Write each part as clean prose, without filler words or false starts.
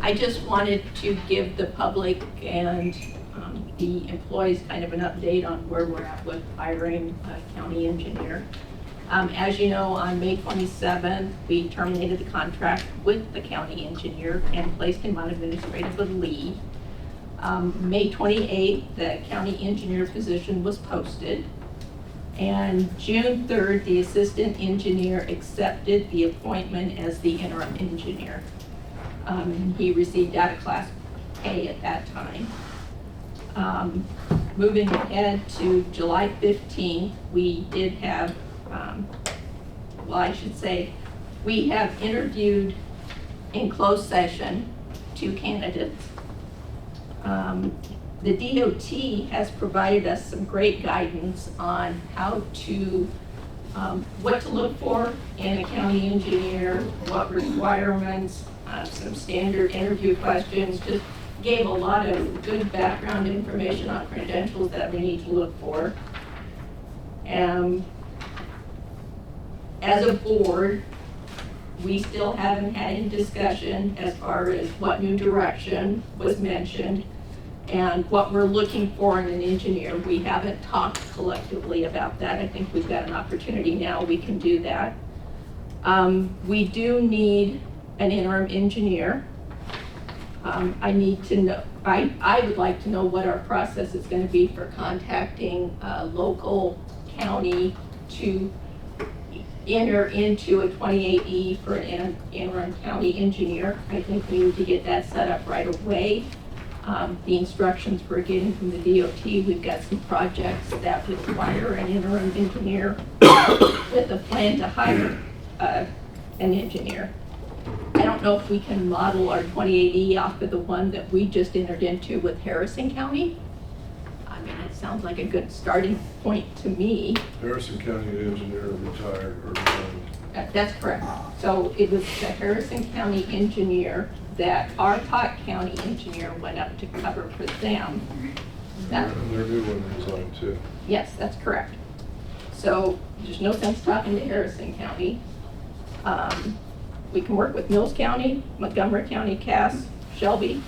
I just wanted to give the public and the employees kind of an update on where we're at with hiring a county engineer. As you know, on May 27th, we terminated the contract with the county engineer and placed him on administrative leave. May 28th, the county engineer position was posted. And June 3rd, the assistant engineer accepted the appointment as the interim engineer. He received out of class A at that time. Moving ahead to July 15th, we did have, well, I should say, we have interviewed in closed session 2 candidates. The DOT has provided us some great guidance on how to, what to look for in a county engineer, what requirements, some standard interview questions, just gave a lot of good background information on credentials that we need to look for. As a board, we still haven't had any discussion as far as what new direction was mentioned and what we're looking for in an engineer. We haven't talked collectively about that. I think we've got an opportunity now, we can do that. We do need an interim engineer. I need to know, I would like to know what our process is going to be for contacting a local county to enter into a 28E for an interim county engineer. I think we need to get that set up right away. The instructions we're getting from the DOT, we've got some projects that require an interim engineer with a plan to hire an engineer. I don't know if we can model our 28E off of the one that we just entered into with Harrison County. I mean, it sounds like a good starting point to me. Harrison County engineer retired or resigned. That's correct. So it was the Harrison County engineer that our Pot County engineer went up to cover for them. And their new one resigned too. Yes, that's correct. So there's no sense talking to Harrison County. We can work with Mills County, Montgomery County, Cass, Shelby.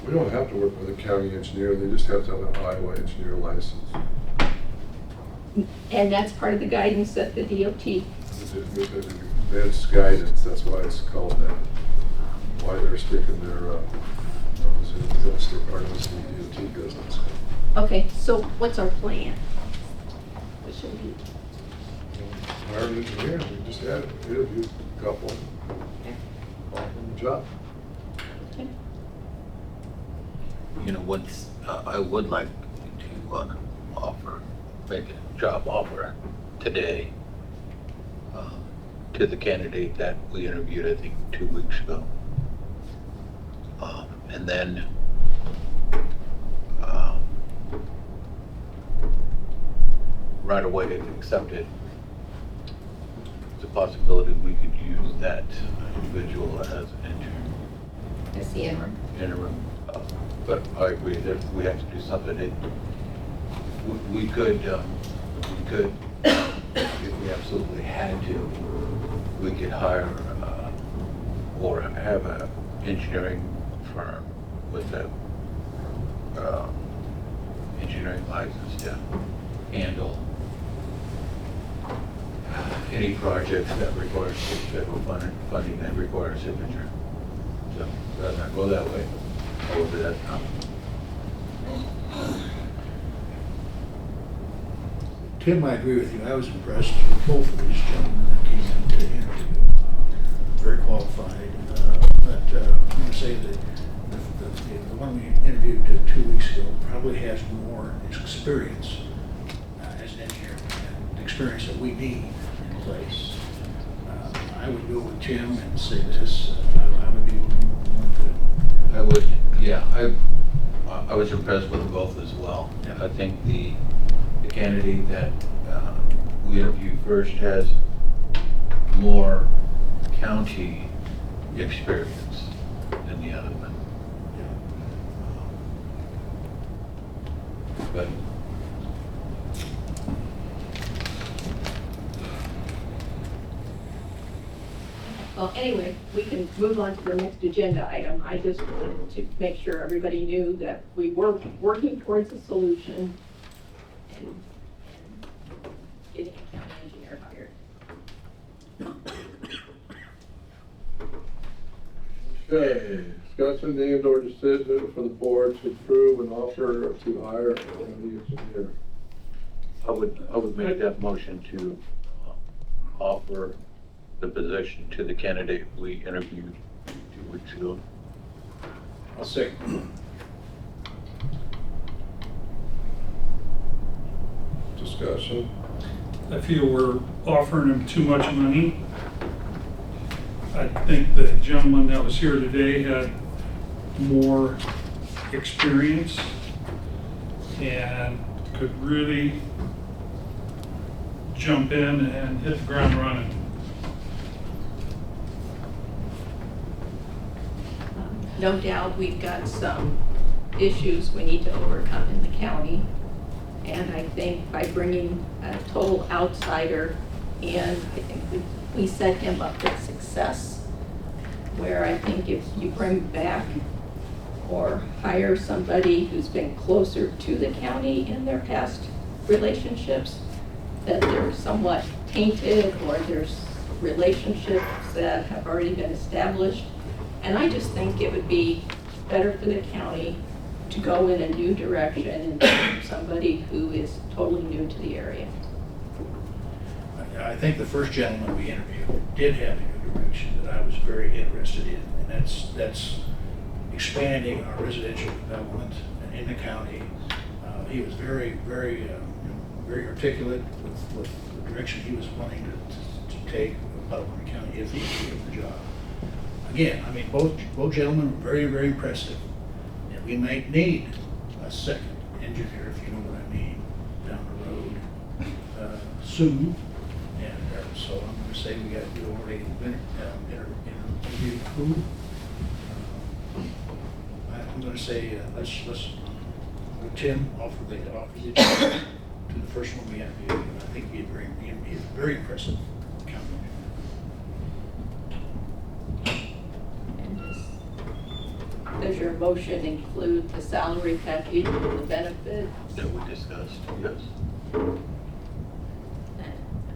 We don't have to work with a county engineer, they just have to have an Iowa engineer license. And that's part of the guidance that the DOT. Advanced guidance, that's why it's called that. Why they're sticking their nose in, that's their part of the DOT business. Okay, so what's our plan? What should we do? Hire an engineer, we just had interviewed a couple. Offer them a job. Okay. You know, once I would like to make a job offer today to the candidate that we interviewed, I think, 2 weeks ago. And then right away if accepted, it's a possibility we could use that individual as an interim. As the interim. But I agree that we have to do something. We could, if we absolutely had to, we could hire or have an engineering firm with a engineering license to handle any projects that require federal funding that require signature. So rather not go that way. However, that's not. Tim, I agree with you. I was impressed with both of these gentlemen that came in to interview. Very qualified. But I'm going to say that the one we interviewed 2 weeks ago probably has more experience as an engineer and the experience that we need in place. I would go with Tim and say this. I would be one to. I would, yeah. I was impressed with both as well. Yeah. I think the candidate that we interviewed first has more county experience than the other one. But Well, anyway, we can move on to the next agenda item. I just wanted to make sure everybody knew that we were working towards a solution and getting a county engineer hired. Okay, discussion and/or decision for the board to approve an offer to hire a county engineer. I would make that motion to offer the position to the candidate we interviewed 2 weeks ago. I'll say. Discussion. I feel we're offering him too much money. I think the gentleman that was here today had more experience and could really jump in and hit the ground running. No doubt, we've got some issues we need to overcome in the county. And I think by bringing a total outsider in, I think we set him up for success. Where I think if you bring back or hire somebody who's been closer to the county in their past relationships, that they're somewhat tainted or there's relationships that have already been established. And I just think it would be better for the county to go in a new direction and find somebody who is totally new to the area. I think the first gentleman we interviewed did have a new direction that I was very interested in, and that's expanding our residential development in the county. He was very articulate with the direction he was wanting to take Pottawattamie County if he could get the job. Again, I mean, both gentlemen were very impressive, and we might need a second engineer, if you know what I mean, down the road soon. And so I'm going to say we got to do already interview who. I'm going to say let's Tim offer the job to the first one we interviewed. And I think he's very impressive. Does your motion include the salary package and the benefits? That we discussed, yes. Then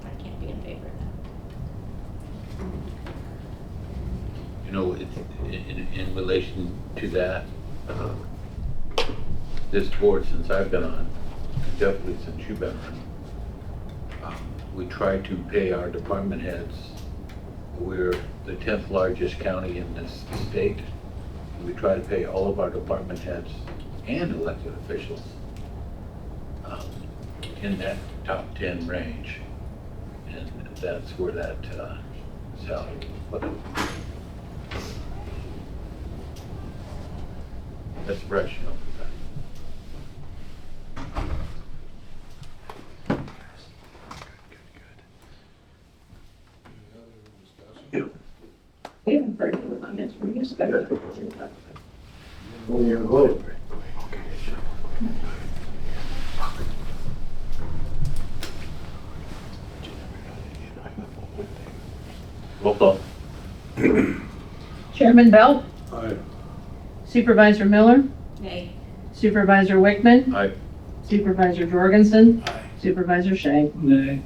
I can't be in favor of that. You know, in relation to that, this board, since I've been on, definitely since you've been on, we try to pay our department heads. We're the 10th largest county in this state. We try to pay all of our department heads and elected officials in that top 10 range. And that's where that salary was put in. That's rational for that. We haven't heard any comments from you, especially. When you vote. Roll call. Chairman Belt, Aye. Supervisor Miller, Nay. Supervisor Wickman, Aye. Supervisor Jorgensen, Aye. Supervisor Shea. Nay.